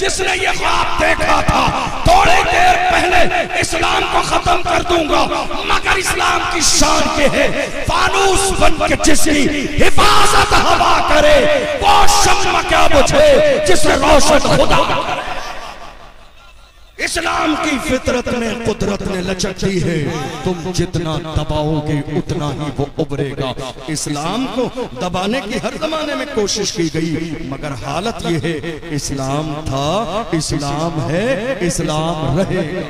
जिसने ये ख्वाब देखा था थोड़ी देर पहले इस्लाम को खत्म कर दूंगा, मगर इस्लाम की शान ये है फानूस बन के जिसकी हिफाजत हवा करे वो शम्मा क्या बुझे जिसे रोशन खुदा। इस्लाम की फितरत में कुदरत ने लचक दी है, तुम जितना दबाओगे उतना ही वो उभरेगा। इस्लाम को दबाने की हर जमाने में कोशिश की गई, मगर हालत ये है इस्लाम था, इस्लाम है, इस्लाम रहेगा।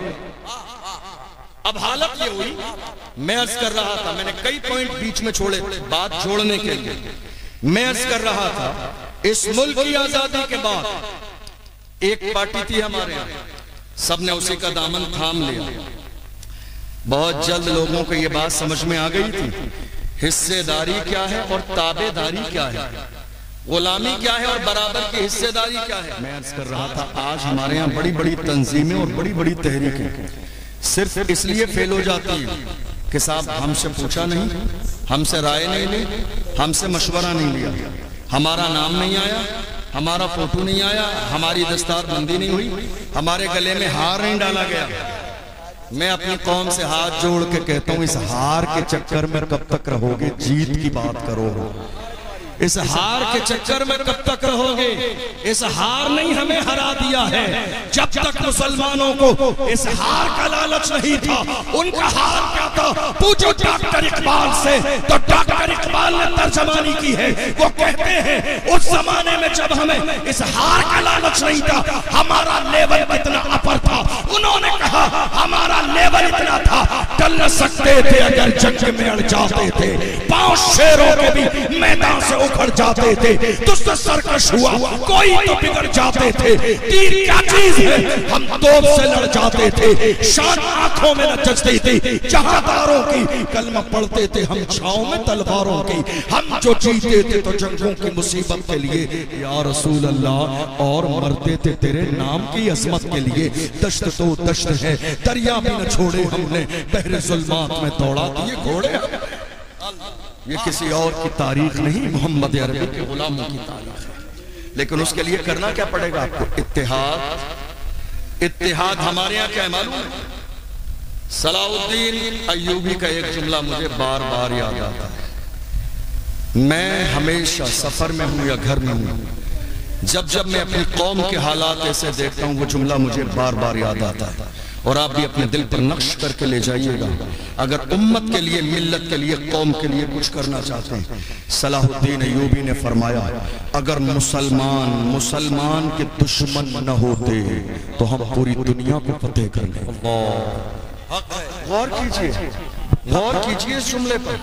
अब हालत ये हुई, मैं अर्ज कर रहा था, मैंने कई पॉइंट बीच में छोड़े बात जोड़ने के लिए। मैं अर्ज कर रहा था इस मुल्क की आजादी के बाद एक पार्टी थी हमारे यहाँ, सबने उसी का दामन थाम लिया। बहुत जल्द लोगों को यह बात समझ में आ गई थी हिस्सेदारी क्या है और ताबेदारी क्या है, गुलामी क्या है और बराबर की हिस्सेदारी क्या है। मैं अर्ज कर रहा था आज हमारे यहाँ बड़ी बड़ी तंजीमें और बड़ी बड़ी तहरीकें सिर्फ इसलिए फेल हो जाती है कि साहब हमसे पूछा नहीं, हमसे राय नहीं ली, हमसे मशवरा नहीं लिया, हमारा नाम नहीं आया, हमारा फोटो नहीं आया, हमारी दस्तार बंदी नहीं हुई, हमारे गले में हार नहीं डाला गया। मैं अपनी कौम से हाथ जोड़ के कहता हूं इस हार के चक्कर में कब तक रहोगे, जीत की बात करो। इस हार के चक्कर में कब तक रहोगे? इस हार ने हमें हरा दिया है। जब तक मुसलमानों को इस हार का लालच नहीं था, उनका हार क्या था पूछो डॉक्टर इकबाल से, तो डॉक्टर इकबाल ने तर्जमानी की है। वो कहते हैं उस जमाने में जब हमें इस हार का लालच नहीं था, हमारा लेवल इतना अपर था। उन्होंने कहा हमारा लेवल इतना था टल न सकते थे अगर जंग में अड़ जाते थे, पांव शेरों के भी मैदान से उखड़ जाते थे, तुझसे सरकश हुआ कोई तो बिगड़ जाते थे। तीर क्या चीज है, हम तोप से लड़ जाते थे, शान आंखों में न जचती थी जहादारों की, कलमा पढ़ते थे हम छाओं में तलवारों की। हम जो जीते थे तो जंगों की मुसीबत के लिए या रसूल अल्लाह, और मरते थे तेरे नाम की अजमत के लिए। दश्त तो दश्त है, दरिया भी न छोड़े हमने, बहरे जुल्मात में दौड़ा दिए घोड़े। ये किसी और की तारीख नहीं, मोहम्मद अरबी के गुलामों की तारीख है। लेकिन उसके लिए करना क्या पड़ेगा आपको? इत्तेहाद। इत्तेहाद हमारे यहाँ क्या है मालूम है? सलाउद्दीन अय्यूबी का एक जुमला मुझे बार बार याद आता है। मैं हमेशा सफर में हूं या घर में हूं, जब जब मैं अपनी कौम के हालात ऐसे देखता हूं वो जुमला मुझे बार बार याद आता है। और आप भी अपने दिल पर नक्श करके ले जाइएगा। अगर उम्मत के लिए, मिल्लत के लिए, कौम के लिए कुछ करना चाहते हैं, सलाहुद्दीन अय्यूबी ने फरमाया अगर मुसलमान के दुश्मन न होते तो हम पूरी दुनिया को फतेह कर लें। गौर कीजिए, गौर कीजिए इस जुमले पर,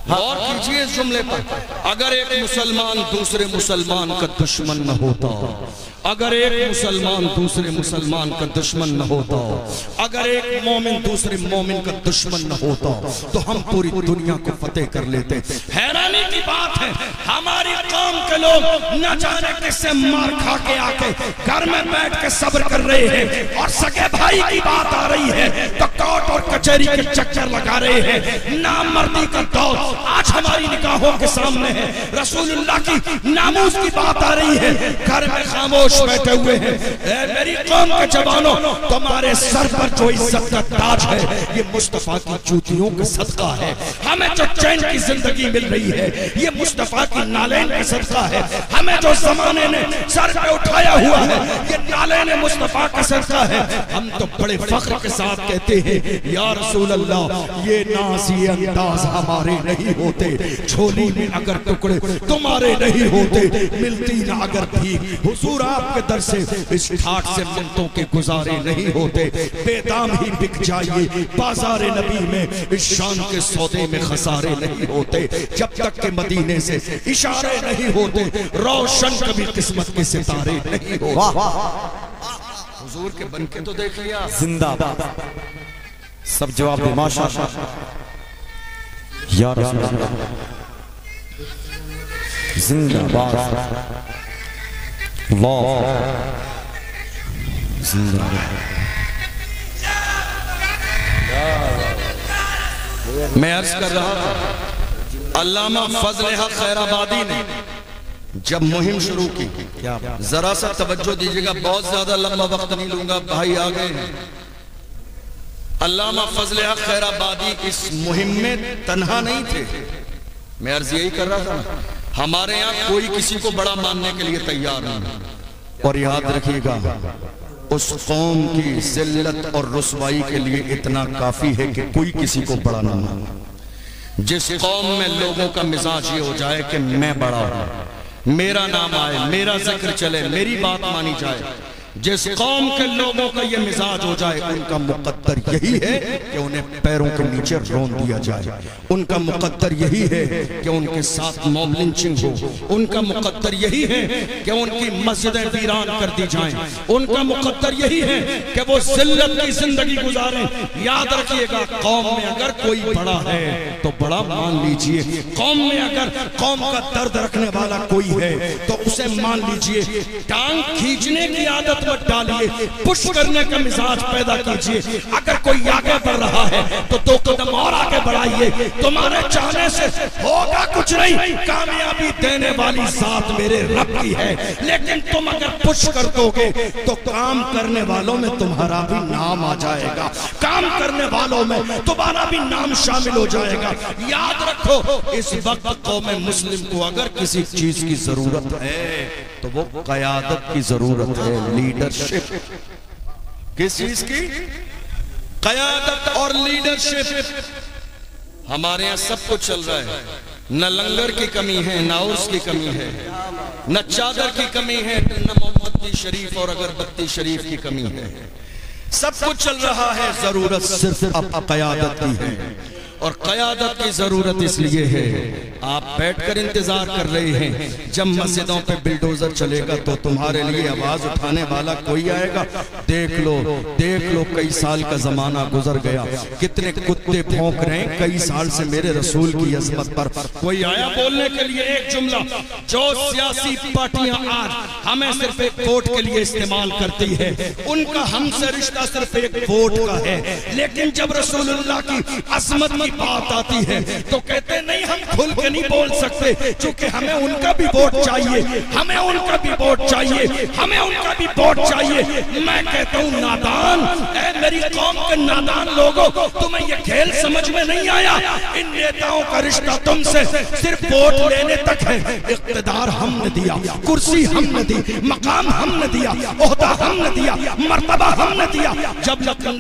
गौर कीजिए इस जुमले पर। अगर एक मुसलमान दूसरे मुसलमान का दुश्मन न होता, अगर एक मुसलमान दूसरे मुसलमान का दुश्मन न होता, अगर एक मोमिन दूसरे मोमिन का दुश्मन न होता, तो हम पूरी दुनिया को फतेह कर लेते। हैरानी की बात है हमारी कौम के लोग न जाने किससे मार खा के आके घर में बैठ के सब्र कर रहे हैं, और सगे भाई की बात आ रही है तो कोर्ट और कचहरी के चक्कर लगा रहे हैं। नामर्दी का दौर आज हमारी निगाहों के सामने है। रसूलुल्लाह की नामूस की बात आ रही है, घर में खामोश बैठे हुए हैं। मेरी कौम के जवानों, तुम्हारे सर पर जो इज्जत का ताज है ये मुस्तफा की जूतियों का सदका है। हमें जो चैन की जिंदगी मिल रही है ये मुस्तफा की नालैन का सदका है। हमें जो जमाने ने सर पे उठाया हुआ है ये नालैन मुस्तफा का सदका है। हम तो बड़े फख्र के साथ कहते हैं या रसूल अल्लाह ये नाज़ ये अंदाज हमारे नहीं होते, झोली में अगर टुकड़े तुम्हारे नहीं होते, मिलती ना अगर भीख हुजूर आपके दर से इस ठाट से मिनटों के गुजारे नहीं होते। बेदाम ही बिक जाइए बाजार नबी में, इस शान के सौदे में खसारे नहीं होते। जब तक के मदीने से इशारे नहीं होते, रोशन कभी किस्मत के सितारे नहीं होते। हुजूर के बनके तो देख लिया। जिंदाबाद। सब जवाब दे माशाअल्लाह या रसूल अल्लाह। जिंदाबाद मैं अर्ज कर रहा था अल्लामा फजल हक खैराबादी ने जब मुहिम शुरू की, जरा सा तवज्जो दीजिएगा, बहुत ज्यादा लंबा वक्त नहीं लूंगा, भाई आ गए हैं। अल्लामा फजल हक खैराबादी इस मुहिम में तन्हा नहीं थे। मैं अर्ज यही कर रहा था, हमारे यहाँ कोई किसी को बड़ा मानने के लिए तैयार नहीं। और याद रखिएगा, उस कौम की जिल्लत और रुसवाई के लिए इतना काफी है कि कोई किसी को बड़ा ना माने। जिस कौम में लोगों का मिजाज ये हो जाए कि मैं बड़ा हूं, मेरा नाम आए, मेरा जिक्र चले, मेरी बात मानी जाए, जिस कौम के लोगों का ये मिजाज हो जाए, उनका मुकद्दर यही है कि उन्हें पैरों के नीचे रोन दिया जाए। उनका मुकद्दर यही है कि उनके साथ मॉब लिंचिंग हो। उनका मुकद्दर यही है कि उनकी मस्जिदें वीरान कर दी जाएं। उनका मुकद्दर यही है कि वो जिल्लत की जिंदगी गुजारें। याद रखिएगा, कौम में अगर कोई बड़ा है तो बड़ा मान लीजिए। कौम में अगर कौम का दर्द रखने वाला कोई है तो उसे मान लीजिए। टांग खींचने की आदत मत डालिए, पुश करने का मिजाज पैदा कीजिए। अगर कोई आगे बढ़ रहा है तो 2 कदम और आगे बढ़ाइए। तुम्हारे चाहने से होगा कुछ नहीं, कामयाबी देने वाली जात मेरे रब की है। लेकिन तुम अगर पुश कर दोगे तो काम करने वालों में तुम्हारा भी नाम आ जाएगा, काम करने वालों में तुम्हारा भी नाम शामिल हो जाएगा। याद रखो, इस वक्त कौम मुस्लिम को अगर किसी चीज की जरूरत है तो वो क़यादत की जरूरत है, लीडरशिप। किस चीज की? क़यादत और लीडरशिप। हमारे यहाँ सब कुछ चल रहा है, न लंगर की कमी है, न उर्स की कमी है, न चादर की कमी है, न मोमबत्ती शरीफ और अगरबत्ती शरीफ की कमी है। सब कुछ चल रहा है, जरूरत सिर्फ अब क़यादत की है। और क़यादत की जरूरत इसलिए है, आप बैठकर इंतजार कर रहे हैं जब मस्जिदों पे बिल्डोजर चलेगा तो तुम्हारे लिए आवाज उठाने वाला कोई आएगा। देख लो, देख लो, कई साल का जमाना गुजर गया, कितने कुत्ते भौंक रहे हैं कई साल से मेरे रसूल की अजमत पर। कोई आया बोलने के लिए एक जुमला? जो सियासी पार्टियां आज हमें सिर्फ एक वोट के लिए इस्तेमाल करती है, उनका हमसे रिश्ता सिर्फ एक वोट का है। लेकिन जब रसूलुल्लाह की अजमत की बात आती है तो कहते नहीं, हम खुल के नहीं बोल सकते, क्योंकि हमें उनका भी वोट चाहिए, हमें उनका भी वोट चाहिए, हमें उनका भी वोट चाहिए। मैं कहता हूँ, नादान, ऐ मेरी कौम के नादान लोगों, तुम्हें ये खेल समझ में नहीं आया। इन नेताओं का रिश्ता तुमसे सिर्फ वोट लेने तक है। इख्तिदार हमने दिया, कुर्सी हमने दी, मकाम हमने दिया, ओहदा हमने दिया, मर्तबा हमने दिया। जब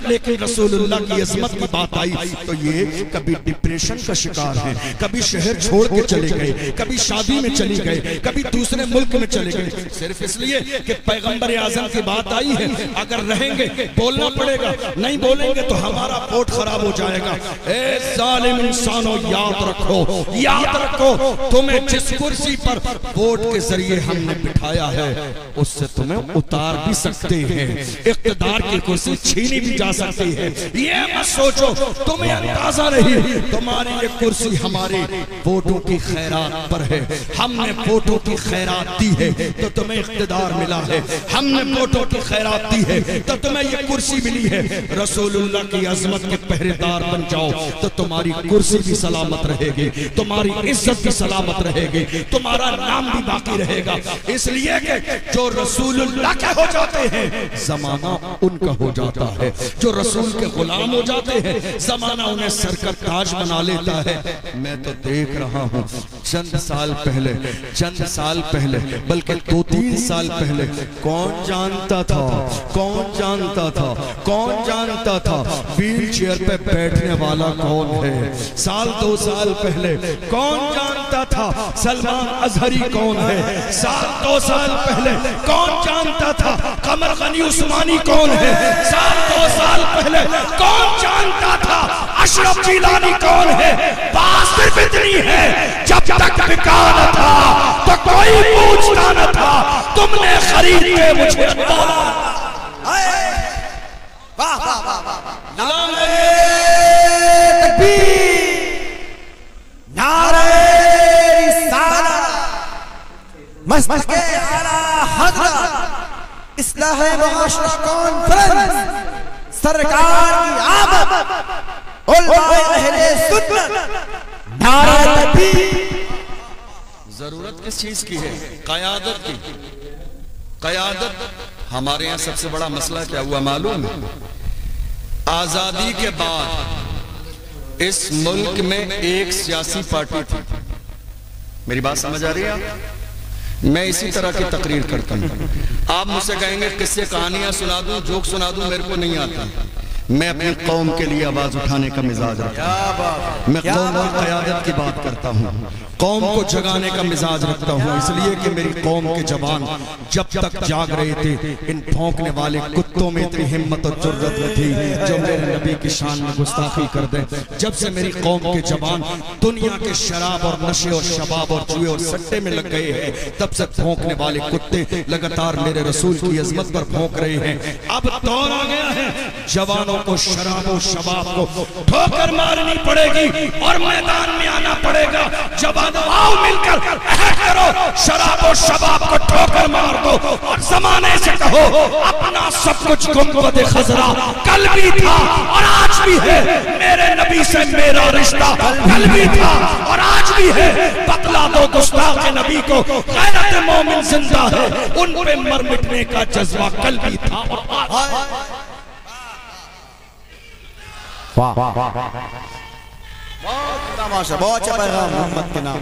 लेकिन रसूलुल्लाह की अज़मत की बात आई तो ये कभी डिप्रेशन का शिकार है, कभी शहर छोड़ के चले गए, कभी शादी में चले गए, कभी दूसरे मुल्क में चले गए, सिर्फ इसलिए कि पैगंबर आज़म की बात आई है। अगर रहेंगे बोलना पड़ेगा, नहीं बोलेंगे तो हमारा वोट खराब हो जाएगा। ए जालिम इंसानों, याद रखो, याद रखो, तुम्हें जिस कुर्सी पर वोट के जरिए हमने बिठाया है उससे तुम्हें उतार भी सकते हैं, इख्तिदार की कुर्सी छीनी भी जा सकती है। ये मत सोचो, तुम्हें अंदाजा नहीं, तुम्हारी ये कुर्सी हमारे वोटों की खैरात पर है। हमने वोटों की खैरात दी है तो तुम्हें इख्तिदार मिला है, हमने वोटों की खैरात दी है तो तुम्हें ये कुर्सी मिली है। रसूलुल्लाह की अजमत के पहरेदार बन जाओ तो तुम्हारी कुर्सी भी सलामत रहेगी, तुम्हारी इज्जत भी सलामत रहेगी, तुम्हारा नाम भी बाकी रहेगा। इसलिए कि जो रसूलुल्लाह के हो जाते हैं जमाना उनका हो जाता है, जो रसूल के गुलाम हो जाते हैं जमाना उन्हें सर का ताज बना लेता है। मैं तो देख रहा हूँ चंद साल पहले, बल्कि 2-3 साल पहले कौन जानता था, कौन जानता था व्हील चेयर पे बैठने वाला कौन है। 1-2 साल पहले कौन जानता था सलमान अजहरी कौन है। 1-2 साल पहले कौन जानता था कमर गनी उस्मानी कौन है। 1-2 साल पहले कौन जानता था अशरफ जिलानी कौन है। बात सिर्फ इतनी है, जब तक बिका न था तो कोई पूछता न था, तुमने खरीद के मुझे मस्तके आला हज़रत इस्लाह मुआशरा कॉन्फ्रेंस सरकार की आमद उलमाए अहले सुन्नत नारे तकबीर। जरूरत किस चीज की है? कयादत की। कयादत हमारे यहाँ सबसे बड़ा मसला क्या हुआ मालूम है? आजादी के बाद इस मुल्क में एक सियासी पार्टी थी। मेरी बात समझ आ रही है आप? मैं इसी तरह की तकरीर करता हूँ। आप मुझसे कहेंगे किस्से कहानियां सुना दूं, जोक सुना दूं, मेरे को नहीं आता। मैं अपनी कौम के लिए आवाज उठाने का मिजाज रखता हूँ। मैं कौम की क़यादत की बात करता हूँ, कौम को जगाने का मिजाज रखता हूँ, इसलिए कि मेरी कौम के जवान जब तक जाग रहे थे, इन भौंकने वाले कुत्तों में इतनी हिम्मत और जुर्रत न थी जो मेरे नबी की शान में गुस्ताखी कर दे। जब से मेरी कौम के जवान दुनिया के शराब और नशे और शबाब और जुए और सट्टे में लग गए हैं, तब से भौंकने वाले कुत्ते लगातार मेरे रसूल की अजमत पर भौंक रहे हैं। अब दौर आ गया है, जवानों को शराब और शबाब को ठोकर मारनी पड़ेगी और मैदान में आना पड़ेगा। जवानों आओ मिलकर अहद करो, शराब और शबाब को ठोकर मार दो और जमाने से कहो अपना सब कुछ गुंबद खजरा कल भी था और आज भी है, मेरे नबी से मेरा रिश्ता कल भी था और आज भी है। बतला दो गुस्ताख नबी को गैरत मोमिन जिंदा है, उन पे मर मिटने का जज्बा कल भी था और आज। वाह वाह वाह, बहुत तमाशा, बहुत अच्छा पैगाम मोहम्मद के नाम।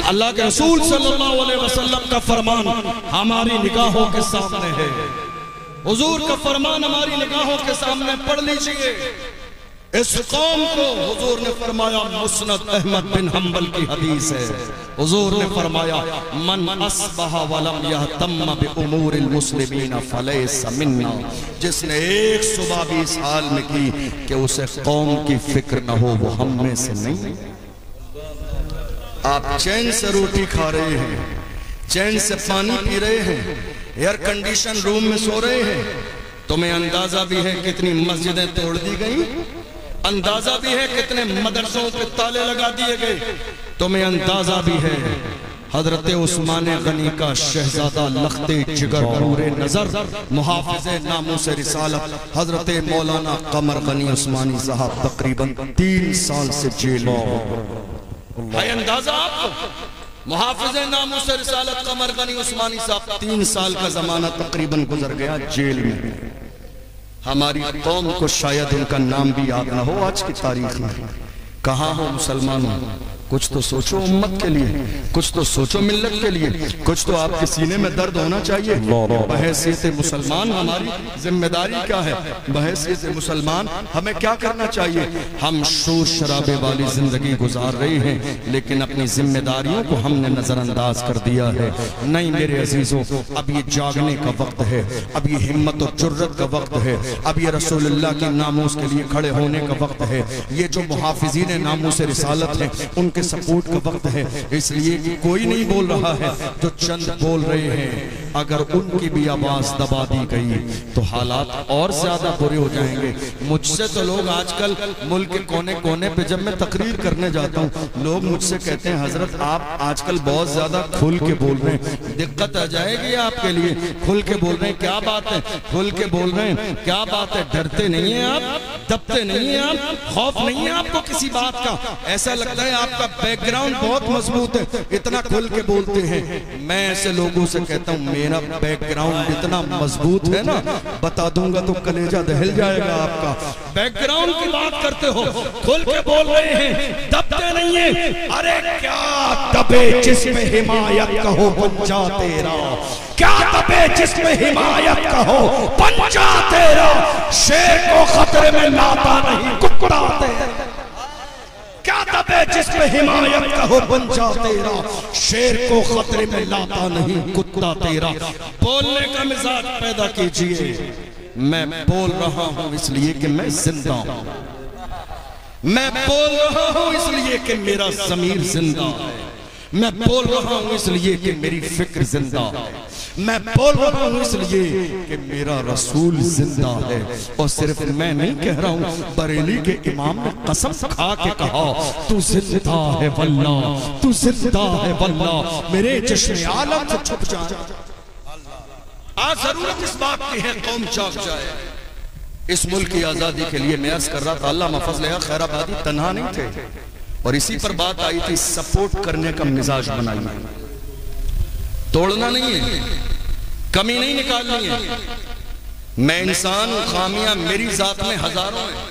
अल्लाह के रसूल सल्लल्लाहु अलैहि वसल्लम का फरमान हमारी निगाहों के सामने है। हुजूर का फरमान हमारी निगाहों के सामने पढ़ लीजिए। इस कौम को हुजूर ने फरमाया, मुस्नद अहमद बिन हम्बल की हदीस है, हुजूर ने फरमाया मन अस्बहा वलम यहतम बिउमूरिल मुस्लिमीन फलैसा मिन्ना। जिसने एक सुबह भी इस हाल में की कि उसे कौम की फिक्र न हो, वो हम में से नहीं। आप चैन से रोटी खा रहे हैं, चैन से पानी पी रहे हैं, एयर कंडीशन रूम में सो रहे हैं, तुम्हें अंदाजा भी है कितनी मस्जिदें तोड़ दी गई, अंदाजा भी है कितने मदरसों पे ताले लगा दिए गए, तुम्हें अंदाजा भी है हजरत उस्मान गनी का शहजादा लख्ते जिगर नूरे नजर मुहाफिज़े नामूस रिसालत हजरत मौलाना कमर गनी उस्मानी साहब तकरीबन 3 साल से जेल में है। अंदाजा आपको? मुहाफिज़े नामूस रिसालत कमर गनी उस्मानी साहब 3 साल का जमाना तकरीबन गुजर गया जेल में। हमारी कौम को शायद उनका नाम भी याद ना हो आज की तारीख में। कहाँ हो मुसलमानों? कुछ तो सोचो उम्मत के लिए, कुछ तो सोचो मिल्लत के लिए, कुछ तो आपके सीने में दर्द होना चाहिए। बहैसियत मुसलमान हमारी जिम्मेदारी क्या है? बहैसियत मुसलमान हमें क्या करना चाहिए? हम शोर शराबे वाली जिंदगी गुजार रहे हैं, लेकिन अपनी जिम्मेदारियों को हमने नजरअंदाज कर दिया है। नहीं मेरे अजीजों, अब ये जागने का वक्त है, अब ये हिम्मत और जुर्रत का वक्त है, अब ये रसूलुल्लाह की नामूस के लिए खड़े होने का वक्त है। ये जो मुहाफिज़ीन नामूस रिसालत है उनके सपोर्ट का वक्त है। इसलिए कि कोई नहीं बोल रहा है, जो चंद बोल रहे हैं, अगर उनकी भी आवाज दबा दी गई तो हालात और ज्यादा बुरे हो जाएंगे। मुझसे तो लोग आजकल मुल्क के कोने कोने पे जब मैं तकरीर करने जाता हूँ, लोग मुझसे कहते हैं हजरत आप आजकल बहुत ज्यादा खुल के बोल रहे हैं, दिक्कत आ जाएगी आपके लिए। खुल के बोल रहे हैं, क्या बात है? खुल के बोल रहे हैं, क्या बात है? डरते नहीं है आप, दबते नहीं है आप, खौफ नहीं है आपको किसी बात का? ऐसा लगता है आपका बैकग्राउंड बहुत मजबूत है, इतना खुल के बोलते हैं। मैं ऐसे लोगों से कहता हूँ मेरा बैकग्राउंड इतना मजबूत है ना, बता दूंगा तो कलेजा दहल जाएगा आपका। बैकग्राउंड की बात करते हो, खुल के बोल रहे हैं, दबते नहीं है। अरे क्या दबे जिसमें हिमायत का हो पंजा तेरा, क्या दबे जिसमें हिमायत का हो पंजा तेरा, शेर को खतरे में लाता नहीं कुकड़ा तेरा। क्या दबे जिसमें हिमायत का हो पंजा तेरा, शेर को खतरे में लाता नहीं कुत्ता तेरा। बोलने का मिजाज पैदा कीजिए। मैं बोल रहा हूं इसलिए कि मैं जिंदा हूं, मैं बोल रहा हूं इसलिए कि मेरा ज़मीर जिंदा है, मैं बोल रहा हूं इसलिए कि मेरी फिक्र जिंदा है, मैं बोल रहा हूं इसलिए कि मेरा रसूल जिंदा है। और सिर्फ मैं नहीं कह रहा हूं, बरेली के इमाम ने कसम खा के कहा तू जिंदा है वल्लाह, तू जिंदा है वल्लाह, मेरे चश्मे आलम से छुप जाए। आज जरूरत इस बात की है कौम जाग जाए। इस मुल्क की आजादी के लिए मैं अर्ज कर रहा था, अल्लामा फजल खैराबादी तन्हा नहीं थे, और इसी पर बात आई थी, सपोर्ट करने का मिजाज बनाइए, तोड़ना नहीं है, कमी नहीं निकालनी है। मैं इंसान हूं, खामियां मेरी जात में हजारों हैं,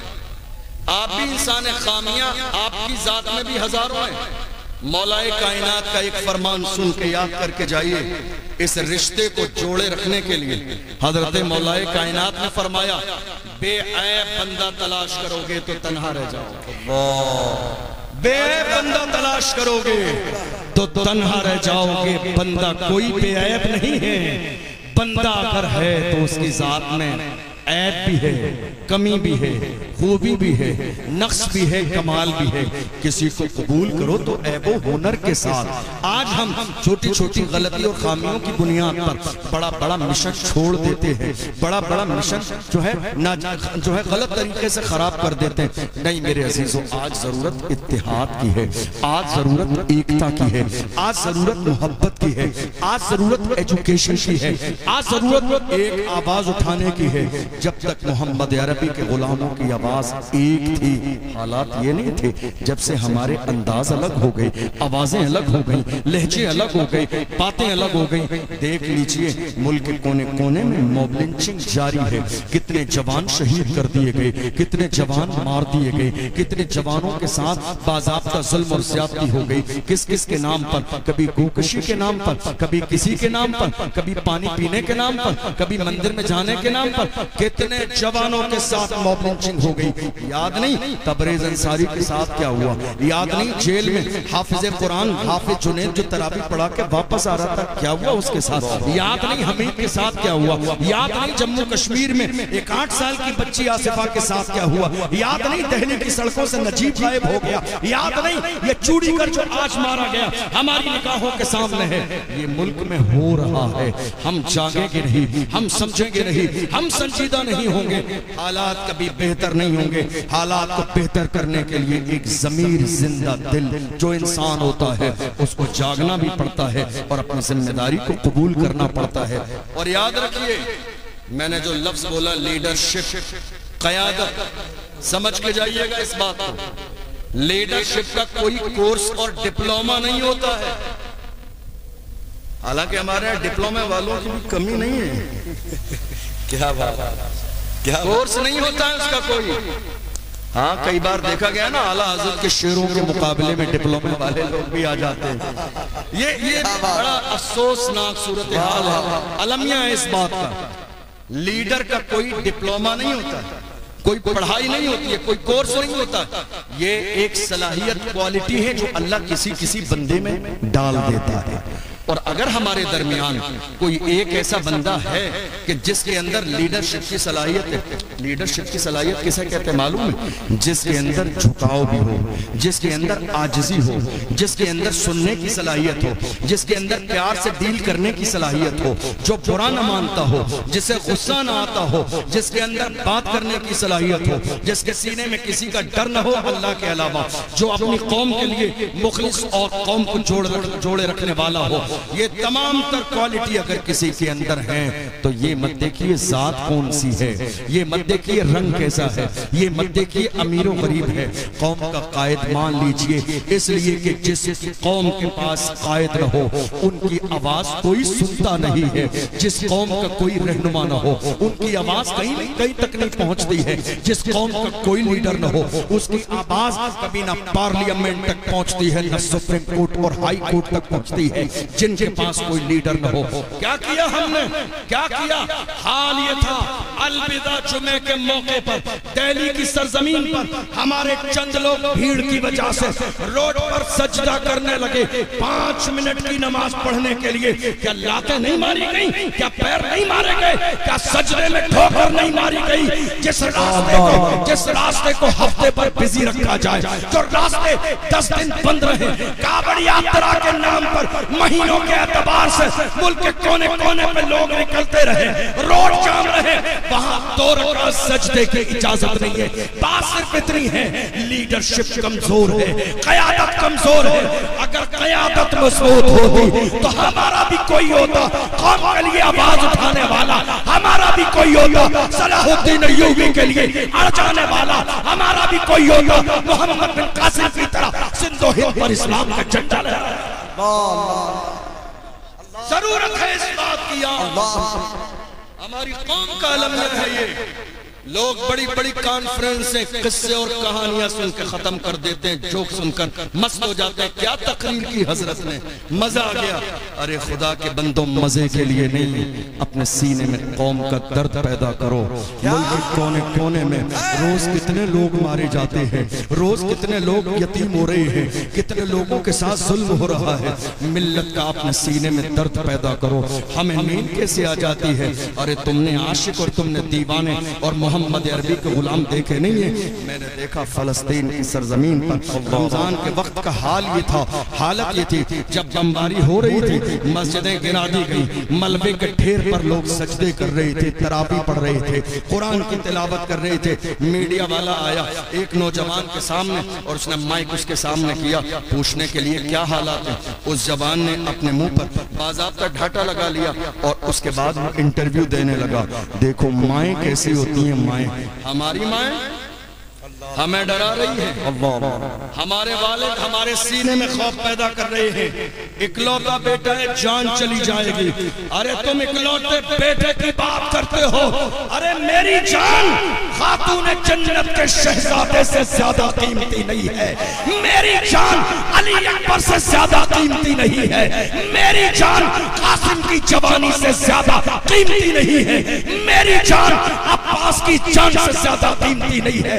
आप भी इंसान है, खामियां आपकी जात में भी हजारों हैं। मौलाए कायनात का एक फरमान सुन के याद करके जाइए। इस रिश्ते को जोड़े रखने के लिए हजरत मौलाए कायनात ने फरमाया, बेऐब बंदा तलाश करोगे तो तन्हा रह जाओगे, बेऐब बंदा तलाश करोगे तो तन्हा रह जाओगे। बंदा कोई बेऐब नहीं है, बंदा अगर है तो उसकी जात में ऐब भी है, कमी भी है, खूबी भी है, नक्स भी है, कमाल भी है। किसी को कबूल करो तो ऐबो हुनर के साथ। आज हम छोटी छोटी गलती और खामियों की बुनियाद पर बड़ा बड़ा मिशन छोड़ देते हैं, बड़ा बड़ा मिशन जो है गलत तरीके से खराब कर देते हैं। नहीं मेरे अजीजों, आज जरूरत इत्तेहाद की है, आज जरूरत एकता की है, आज जरूरत मोहब्बत की है, आज जरूरत एजुकेशन की है, आज जरूरत एक आवाज उठाने की है। जब तक मोहम्मद अरबी के गुलामों की आवाज एक थी, हालात ये नहीं थे। जब से हमारे अंदाज अलग हो गए, आवाजें अलग हो गई, लहजे अलग हो गए, बातें अलग हो गई। देख लीजिए मुल्क के कोने कोने में मॉब लिंचिंग जारी है। कितने जवान शहीद कर दिए गए, कितने जवान मार दिए गए, कितने जवानों के साथ बाज़ाब्ता जुल्म और ज़्यादती हो गई। किस किस के नाम पर, कभी गोकशी के नाम पर, कभी किसी के नाम पर, कभी पानी पीने के नाम पर, कभी मंदिर में जाने के नाम पर। कितने जवानों के साथ मॉब लिंचिंग हो गई। याद नहीं तबरेज अंसारी के साथ क्या हुआ? याद नहीं जेल में हाफिज कुरान हाफिज जुनैद जो तरावी पढ़ा के वापस आ रहा था, क्या हुआ उसके साथ? याद नहीं हमीद के साथ क्या हुआ? याद नहीं जम्मू कश्मीर में एक 8 साल की बच्ची आसिफा के साथ क्या हुआ? याद नहीं दिल्ली की सड़कों से नजीब गायब हो गया? याद नहीं ये चूड़ीकर जो आज मारा गया हमारी निगाहों के सामने है? ये मुल्क में हो रहा है, हम जागेंगे नहीं, हम समझेंगे नहीं, हम संजीदा नहीं होंगे, हालात कभी बेहतर नहीं होंगे। हालात को बेहतर करने के लिए एक ज़मीर जिंदा दिल जो इंसान होता है उसको जागना भी पड़ता है और अपनी जिम्मेदारी को कबूल करना पड़ता है। और याद रखिए मैंने जो लफ्ज बोला लीडरशिप, क़यादत, समझ के जाइएगा इस बात को। लीडरशिप का कोई कोर्स और डिप्लोमा नहीं होता है। हालांकि हमारे यहाँ डिप्लोमा वालों की भी कमी नहीं है। क्या बात, क्या कोर्स नहीं होता है उसका कोई। हाँ कई बार देखा गया ना, आला हजरत के शेरों के मुकाबले में डिप्लोमा वाले लोग भी आ जाते हैं। ये बड़ा अफसोसनाक सूरत हाल है, अलमिया है इस बात का। लीडर का कोई डिप्लोमा नहीं होता है, कोई पढ़ाई नहीं होती है, कोई कोर्स नहीं होता। ये एक सलाहियत, क्वालिटी है जो अल्लाह किसी किसी बंदे में डाल देता है। और अगर हमारे दरमियान कोई एक ऐसा बंदा है कि जिसके अंदर लीडरशिप की सलाहियत है, लीडरशिप की सलाहियत किसे कहते हैं मालूम है? जिसके अंदर झुकाव भी हो, जिसके अंदर आजिज़ी हो, जिसके अंदर सुनने की सलाहियत हो, जिसके अंदर प्यार से डील करने की सलाहियत हो, जो बुरा न मानता हो, जिसे गुस्सा न आता हो, जिसके अंदर बात करने की सलाहियत हो, जिसके सीने में किसी का डर न हो अल्लाह के अलावा, जो अपनी कौम के लिए मुखलिस और कौम को जोड़े रखने वाला हो। ये तमाम तर क्वालिटी अगर किसी के अंदर है तो ये मत देखिए जात कौन सी है, ये मत देखिए रंग कैसा है, ये मत देखिए अमीर गरीब है, कौम का कायद मान लीजिए। इसलिए कि जिस कौम के पास कायद न हो उनकी आवाज कोई सुनता नहीं है, जिस कौम का कोई रहनुमा न हो उनकी आवाज कहीं तक नहीं पहुंचती है, जिस कौम का कोई लीडर न हो उसकी आवाज कभी ना पार्लियामेंट तक पहुंचती है, न सुप्रीम कोर्ट और हाई कोर्ट तक पहुंचती है। जिनके पास कोई लीडर न हो, क्या किया हमने? क्या किया? हाल ये था अलविदा जुमे के मौके पर दिल्ली की सरजमीन पर हमारे चंद लोग भीड़ की वजह से रोड पर सजदा करने लगे। 5 मिनट की नमाज पढ़ने के लिए क्या लातें नहीं मारी गई? क्या पैर नहीं मारे गए? क्या सजदे में ठोकर नहीं मारी गई? जिस रास्ते को हफ्ते पर बिजी रखा जाए, जो रास्ते 10 दिन बंद रहे, कावड़ यात्रा के नाम पर महीनों के एतबार से मुल्क के कोने कोने पे लोग निकलते रहे, रोड जाम रहे, वहां 2 रकात सजदे की इजाजत नहीं है। बात सिर्फ इतनी है, लीडरशिप कमजोर है, क़यादत कमजोर है। अगर क़यादत मजबूत होती तो हमारा भी कोई होता, कौम के लिए आवाज उठाने वाला, हमारा भी कोई होता सलाहुद्दीन अय्यूबी के लिए अड़ जाने वाला हमारा भी कोई होता, मोहम्मद बिन कासिम की तरह सिंधो हिंद पर इस्लाम का झंडा लहराए। जरूरत है इस बात की। हमारी कौम का अलम है ये। लोग बड़ी बड़ी कॉन्फ्रेंसें किस्से और कहानियां सुन के खत्म कर देते हैं, जोक सुनकर मस्त हो जाते हैं। क्या तकरीर की हजरत ने, मजा आ गया। अरे खुदा के बंदों, मजे के लिए नहीं, अपने सीने में कौम का दर्द पैदा करो। मुल्क के कोने कोने में रोज कितने लोग मारे जाते हैं, रोज कितने लोग यतीम हो रहे हैं, कितने लोगों के साथ जुल्म हो रहा है। मिल्लत का अपने सीने में दर्द पैदा करो। हमें नींद कैसे आ जाती है? अरे तुमने आशिक और तुमने दीवाने और मोहम्मद अरबी के गुलाम देखे नहीं है? मैंने देखा फलस्तीन की सरजमीन पर रमजान के वक्त का हाल ये था, हालत ये थी, जब बमबारी हो रही थी, मस्जिदें गिरा दी गई, मलबे के ढेर पर लोग सजदे कर रहे थे, तराबी पढ़ रहे थे, कुरान की तिलावत कर रहे थे। मीडिया वाला आया एक नौजवान के सामने और उसने माइक उसके सामने किया, पूछने के लिए क्या हालात है। उस जवान ने अपने मुंह पर बाज़ाब्ता ढाटा लगा लिया और उसके बाद वो इंटरव्यू देने लगा। देखो माएँ कैसी होती हैं, माएँ, हमारी माएँ हमें डरा रही है। हमारे वालिद हमारे सीने में खौफ पैदा कर रहे हैं। इकलौता बेटा है, जान चली जाएगी। अरे तुम इकलौते बेटे की बात करते हो, अरे मेरी जान खातून जन्नत के शहजादे से ज्यादा कीमती नहीं है। मेरी जान अली अकबर से ज्यादा कीमती नहीं है। मेरी जान कासिम की जवानी से ज्यादा कीमती नहीं है। मेरी जान अब्बास की जान से ज्यादा कीमती नहीं है।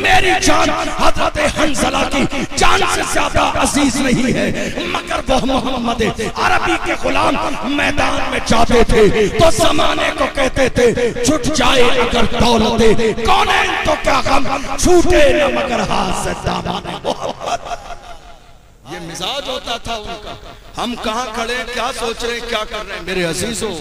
मेरी जान हजरत हंज़ला की जान से ज्यादा अजीज नहीं है। मगर वो मोहम्मद अरबी के गुलाम मैदान में जाते थे तो जमाने को कहते थे, छुट जाए अगर दौलते कौनैन तो क्या गम, छूटे न मगर हाथ से दामाने मोहम्मद। ये मिजाज होता था उनका। हम कहाँ खड़े, क्या सोच रहे, क्या कर रहे हैं? मेरे अजीजों,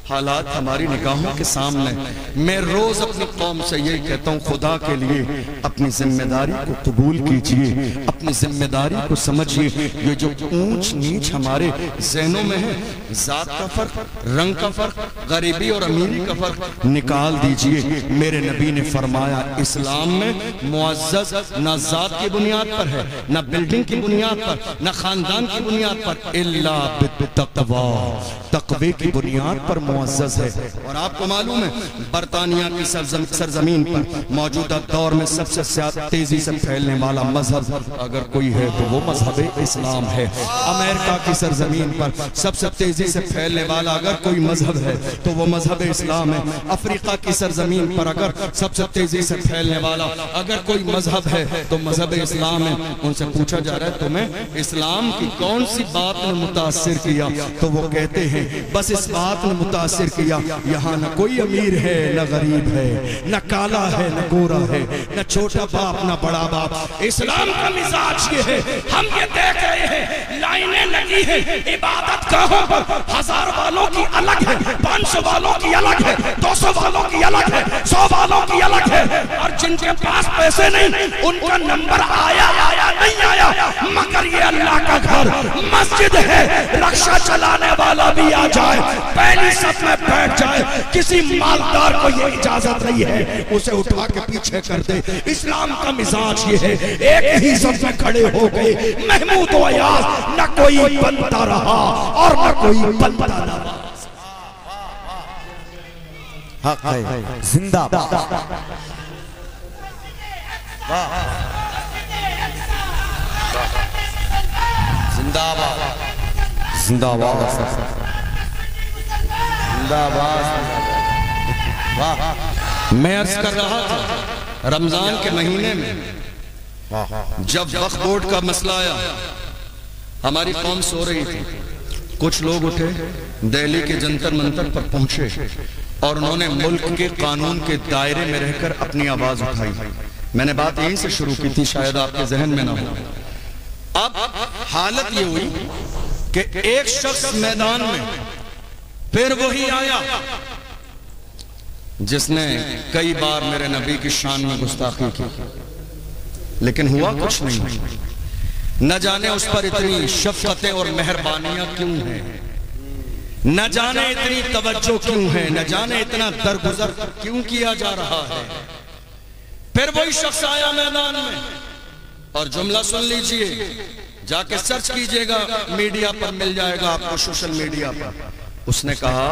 हालात हमारी निगाहों के सामने। मैं रोज अपनी कौम से यही कहता हूँ, खुदा के लिए अपनी जिम्मेदारी को कबूल कीजिए, अपनी जिम्मेदारी को समझिए। ये जो ऊंच नीच हमारे जहनों में है, जात का फर्क, रंग का फर्क, गरीबी और अमीरी का फर्क निकाल दीजिए। मेरे नबी ने फरमाया, इस्लाम में मुअज़्ज़ज़ न जात की बुनियाद पर है, न बिल्डिंग की बुनियाद पर, न खानदान की बुनियाद पर, इल्ला बित्तक़वा, तक़वे की बुनियाद पर मुअज़्ज़ज़ है। और आपको मालूम है, बरतानिया की सरजमीन पर मौजूदा दौर में सबसे ज्यादा तेजी से फैलने वाला मजहब अगर कोई है तो वो मजहब इस्लाम है। अमेरिका की सरजमीन पर सबसे तेजी से फैलने वाला अगर कोई मजहब है तो वो मजहब इस्लाम है। अफ्रीका की सरजमीन पर अगर सबसे तेजी से फैलने वाला अगर कोई मजहब है तो मजहब इस्लाम है। उनसे पूछा जा रहा है, तुम्हें इस्लाम की कौन सी बात ने मुतासिर किया? तो वो कहते हैं, बस इस बात ने मुतासिर किया, यहाँ न कोई अमीर है न गरीब है, न काला है न गोरा है, न छोटा बाप न बड़ा बाप। इस्लाम का मिजाज ये है। हम ये देख रहे हैं, लाइनें लगी है इबादत गाहों पर, 1000 वालों की अलग है, 500 वालों की अलग है, 200 वालों की अलग है, 100 वालों की अलग है। और जिनके पास पैसे नहीं, उनका नंबर आया आया नहीं आया, मगर ये अल्लाह का घर मस्जिद है। रक्षा चलाने वाला भी आ जाए, पहली सब में बैठ जाए, किसी मालदार को ये इजाजत नहीं है उसे उठा के पीछे कर दे। इस्लाम का मिजाज ये है, एक ही सब में खड़े हो गए, महमूद व अयाज, न कोई बनता रहा और न कोई बनता रहा। हक है, जिंदाबाद। जिंदाबाद, जिंदाबाद, मैं अर्ज कर रहा था, रमजान के महीने में जब वक्फ बोर्ड का मसला आया, हमारी कौम सो रही थी, कुछ लोग उठे, दिल्ली के जंतर मंतर पर पहुंचे और उन्होंने मुल्क के कानून के दायरे में रहकर अपनी आवाज उठाई। मैंने बात यहीं से शुरू की थी, शायद आपके जहन में ना हो। अब हालत ये हुई कि एक शख्स मैदान में फिर वही आया जिसने कई बार मेरे नबी की शान में गुस्ताखी की, लेकिन हुआ कुछ नहीं। न जाने उस पर इतनी शफकतें और मेहरबानियां क्यों हैं। न जाने इतनी तवज्जो क्यों है, न जाने इतना दरगुजर क्यों किया जा रहा है। फिर वही शख्स आया मैदान में और जुमला सुन लीजिए, जाके सर्च कीजिएगा, मीडिया पर मिल जाएगा आपको, सोशल मीडिया पर। उसने कहा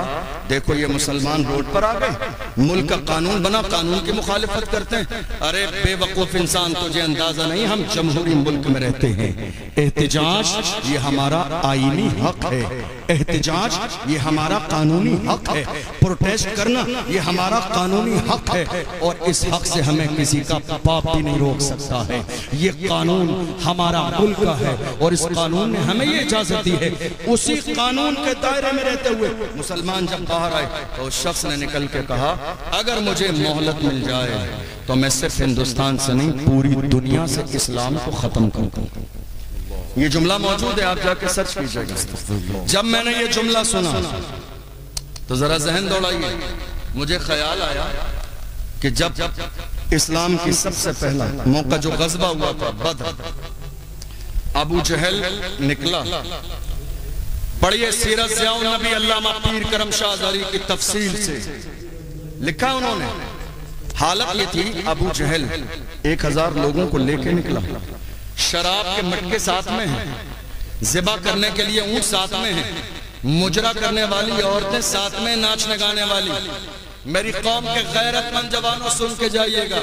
देखो ये मुसलमान रोड पर आ गए, मुल्क का कानून बना, कानून की मुखालिफत करते हैं। अरे बेवकूफ इंसान, तुझे अंदाजा नहीं, हम जमहूरी मुल्क में रहते हैं। एहतिजाज ये हमारा आईनी हक है, एहतिजाज ये हमारा कानूनी हक है, प्रोटेस्ट करना ये हमारा कानूनी हक है, और इस हक से हमें किसी का बाप भी नहीं रोक सकता है। ये कानून हमारा मुल्क का है और इस कानून ने हमें ये इजाजत दी है। उसी कानून के दायरे में रहते हुए मुसलमान जब बाहर आए तो उस शख्स ने निकल के कहा अगर मुझे मोहलत मिल जाए तो मैं सिर्फ हिंदुस्तान से नहीं पूरी दुनिया से इस्लाम को खत्म कर दूंगा। ये जुमला मौजूद है, आप जाके सर्च कीजिएगा। जब मैंने ये जुमला सुना तो जरा जहन दौड़ाइए, मुझे ख्याल आया कि जब इस्लाम की सबसे पहला मौका जो गज़बा हुआ था बद्र, अबू जहल निकला। पढ़िए सीरत ज़ियाउल नबी अल्लामा पीर करम शाह ज़ारी की तफसील से लिखा उन्होंने। हालत ये थी अबू जहल 1000 लोगों को लेके निकला, शराब के मटके साथ में हैं, ज़िबा करने के लिए ऊंट साथ में हैं, मुजरा करने वाली औरतें साथ में, नाचने गाने वाली। मेरी कौम के गैरतमंद जवानों सुन के जाइएगा,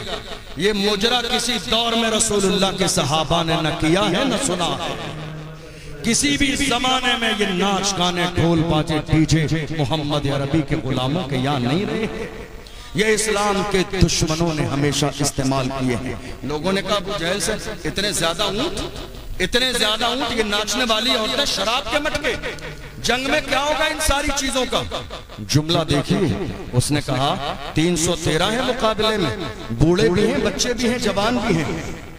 ये मुजरा किसी दौर में रसूलुल्लाह के सहाबा ने न किया है न सुना है। किसी भी जमाने में ये नाच गाने ढोल बाजे डीजे मोहम्मद अरबी के गुलामों के यहाँ नहीं रहे, ये इस्लाम के दुश्मनों ने हमेशा इस्तेमाल किए हैं। लोगों ने कहा अबू जहल से इतने ज्यादा ऊंट, ये नाचने वाली औरतें, शराब के मटके, जंग में क्या होगा इन सारी चीजों का। जुमला देखिए, उसने कहा 313 है मुकाबले में, बूढ़े भी हैं, बच्चे भी हैं, जवान भी हैं।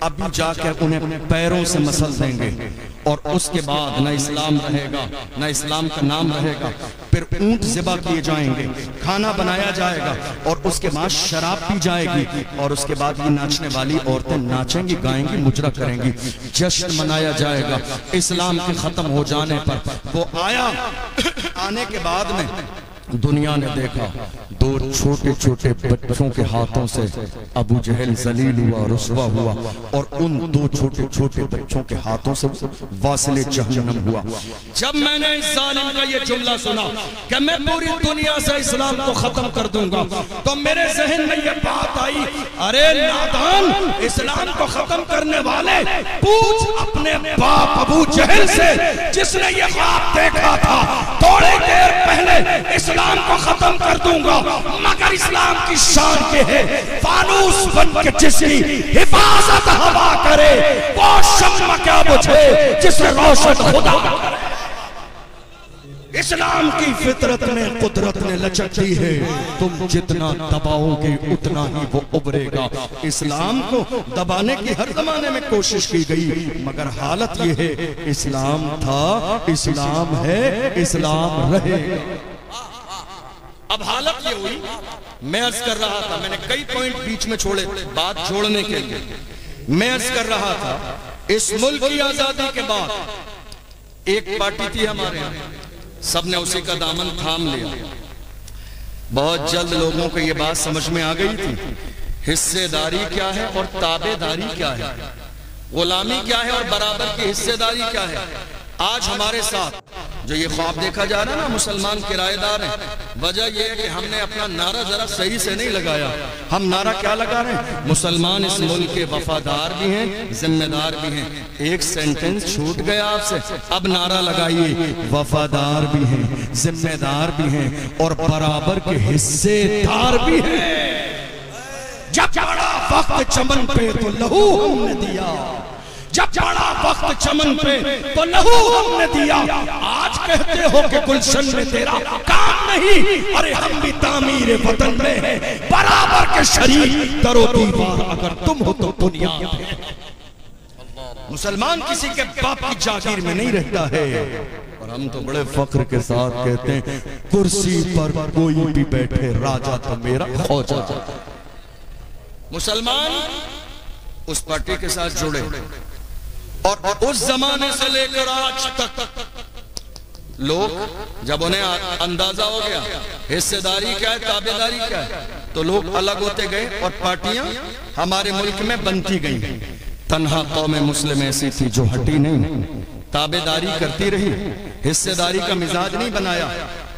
अभी जाकर उन्हें पैरों से मसल देंगे और उसके बाद न इस्लाम रहेगा न इस्लाम का नाम रहेगा। फिर ऊंट ज़िबा किए जाएंगे, खाना बनाया जाएगा और उसके बाद शराब पी जाएगी और उसके बाद ये नाचने वाली औरतें नाचेंगी, गाएंगी, मुजरा करेंगी, जश्न मनाया जाएगा। इस्लाम के खत्म हो जाने पर वो आया, आने के बाद में दुनिया ने देखा 2 छोटे छोटे बच्चों के हाथों से अबू जहल जलील हुआ, रुसवा हुआ और उन 2 छोटे छोटे बच्चों के हाथों से वासिले जहन्नम हुआ। जब मैंने इस जालिम का ये जुमला सुना कि मैं पूरी दुनिया से इस्लाम को खत्म कर दूंगा, तो मेरे जहन में ये बात आई, अरे नादान, इस्लाम को खत्म करने वाले, पूछ अपने बाप अबू जहल से जिसने ये ख्वाब देखा था थोड़ी देर पहले इस्लाम को खत्म कर दूंगा, मगर इस्लाम की शान के है फानूस बन के जिसकी हिफाजत हवा करे, वो शम्मा क्या बुझे जिसे रोशन खुदा करे। इस्लाम की फितरत में कुदरत ने लचक दी है, तुम जितना दबाओगे उतना ही वो उभरेगा। इस्लाम को दबाने की हर जमाने में कोशिश की गई, मगर हालत ये है, इस्लाम था, इस्लाम है, इस्लाम रहेगा। अब हालत ये हुई, मैं अर्ज कर रहा था, मैंने कई पॉइंट बीच में छोड़े बात जोड़ने के लिए। मैं अर्ज कर रहा था इस मुल्क की आजादी के बाद एक पार्टी थी हमारे यहाँ, सबने उसी का दामन थाम लिया। बहुत जल्द लोगों को ये बात समझ में आ गई थी, हिस्सेदारी क्या है और ताबेदारी क्या है, गुलामी क्या है और बराबर की हिस्सेदारी क्या है। आज हमारे साथ जो ये ख्वाब देखा जा रहा है ना, मुसलमान किराएदार हैं, वजह यह है कि हमने अपना नारा जरा सही से नहीं लगाया। हम नारा क्या लगा रहे हैं, मुसलमान इस मुल्क के वफादार भी हैं, जिम्मेदार भी हैं। एक सेंटेंस छूट गया आपसे, अब नारा लगाइए, वफादार भी हैं, जिम्मेदार भी हैं और बराबर के हिस्सेदार भी हैं। जब बड़ा वक्त चमन पे तो लहू हमने दिया, जब बड़ा वक्त चमन पे तो लहू हमने दिया। आज कहते हो कि गुलशन में तेरा काम नहीं, अरे हम भी तामीर वतन में है, बराबर के शरीक करो दीवार अगर तुम हो तो दुनिया में। मुसलमान किसी के बाप की जागीर में नहीं रहता है, और हम तो बड़े फख्र के साथ कहते हैं, कुर्सी पर कोई भी बैठे राजा तो मेरा खौजा। मुसलमान उस पार्टी के साथ जुड़े और उस जमाने से लेकर आज तक लोग जब उन्हें अंदाजा हो गया हिस्सेदारी क्या है, ताबेदारी क्या है, तो लोग अलग होते गए और पार्टियां हमारे मुल्क में बनती गई। तन्हा कौम मुस्लिम ऐसी थी जो हटी नहीं, ताबेदारी करती रही, हिस्सेदारी का मिजाज नहीं बनाया।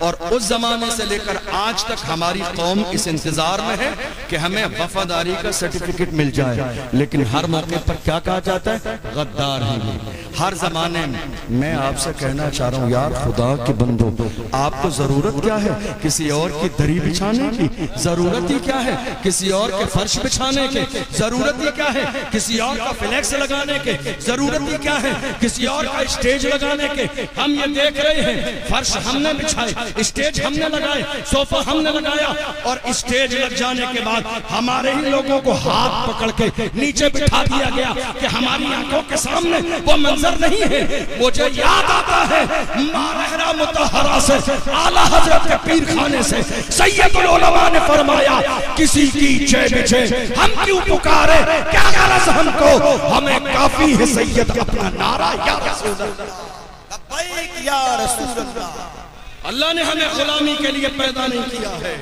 और उस जमाने से लेकर आज तक हमारी कौम इस इंतजार में है कि हमें वफादारी का सर्टिफिकेट मिल जाए, लेकिन हर मौके पर क्या कहा जाता है, गद्दार हैं। हर जमाने में मैं आपसे कहना चाह रहा हूँ, यार खुदा के बंदो, आपको जरूरत क्या है किसी और की दरी बिछाने की? जरूरत ही क्या है किसी और के फर्श बिछाने के? जरूरत ही क्या है किसी और का फ्लैक्स लगाने के? जरूरत ही क्या है किसी और का स्टेज लगाने के? हम ये देख रहे हैं, फर्श हमने बिछाए, स्टेज हमने लगाए, सोफा हमने लगाया, और स्टेज लग जाने के बाद हमारे ही लोगों को हाथ पकड़ के नीचे बिठा दिया गया कि हमारी आंखों के सामने वो मंजर नहीं है। मुझे याद आता है मारहरा मुतहरा से, आला हजरत के पीर खाने से सैयदुल उलमा ने फरमाया, किसी की जय विजय हम क्यों पुकारे, क्या गरज हमको, हमें काफी है सैयद अपना नारा या रसूल अल्लाह, या रसूल अल्लाह। अल्लाह ने हमें गुलामी के लिए पैदा नहीं किया है,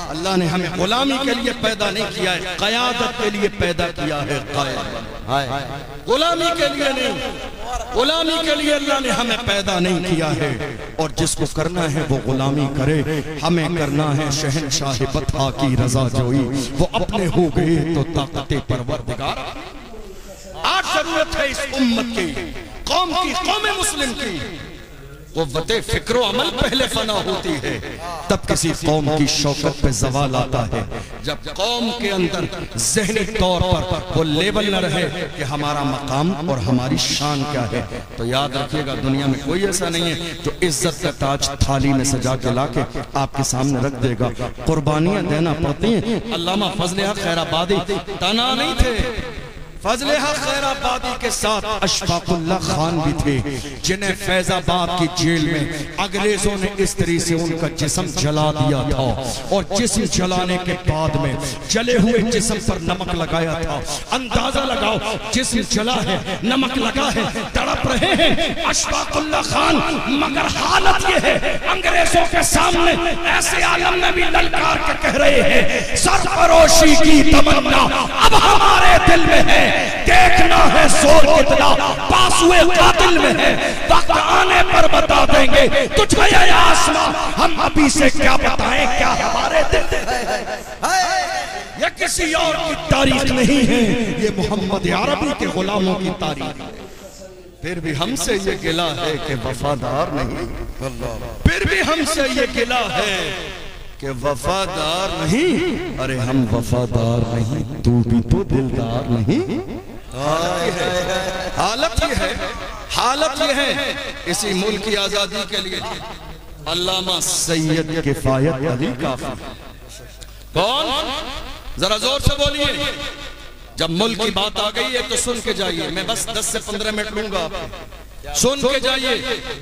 अल्लाह ने हमें गुलामी के लिए पैदा नहीं किया है, क़यादत के लिए पैदा किया है। गुलामी के लिए नहीं, गुलामी के लिए अल्लाह ने हमें पैदा नहीं किया है। और जिसको करना है वो गुलामी करे, हमें करना है शहनशाह बता की रजा जोई, वो अपने हो गए तो ताकते परवरदिगार। आज जरूरत है इस उम्मत की, कौम की, कौम मुस्लिम की क़ुव्वते फ़िक्र अमल पहले फना होती है, तब किसी कौम की शौकत पे ज़वाल आता है। जब कौम के अंदर ज़हनी तौर पर वो लेवल न रहे कि हमारा मकाम और हमारी शान क्या है, तो याद रखिएगा दुनिया में कोई ऐसा नहीं है जो इज्जत का ताज थाली में सजा के लाके आपके सामने रख देगा। कुर्बानियां देना पड़ती हैं। अल्लामा फजल हक खैराबादी तना नहीं थे, फजल हक खैराबादी के साथ अशफाकुल्लाह खान भी थे, जिन्हें फैजाबाद की जेल में अंग्रेजों ने इस तरह से उनका जिस्म जला दिया था, और जिस्म जलाने के बाद में जले हुए जिस्म पर नमक लगाया था। अंदाजा लगाओ, जिस्म जला है, नमक लगा है, तड़प रहे हैं अशफाकुल्लाह खान, मगर हालत ये है अंग्रेजों के सामने ऐसे आलम में भी ललकार के कह रहे हैं, सरफरोशी की तमन्ना अब हमारे दिल में है, देखना है जोर कितना पास हुए कातिल में है, वक्त आने पर बता देंगे तुझको ये आसमां, हम अभी से क्या बताएं क्या हमारे दिल है। ये किसी और की तारीख नहीं है, ये मोहम्मद अरबी के गुलामों की तारीख है। फिर भी हमसे ये गिला है कि वफादार नहीं, फिर भी हमसे ये गिला है कि वफादार नहीं। अरे हम वफादार नहीं, तू भी तो दिलदार नहीं। हालत ये है, हालत ये है। इसी मुल्क की आजादी के लिए अल्लामा सैयद किफायत अली काफी। कौन? जरा जोर से बोलिए। जब मुल्क की बात आ गई है तो सुन के जाइए, मैं बस 10 से 15 मिनट लूंगा आपको, सुन के जाइए।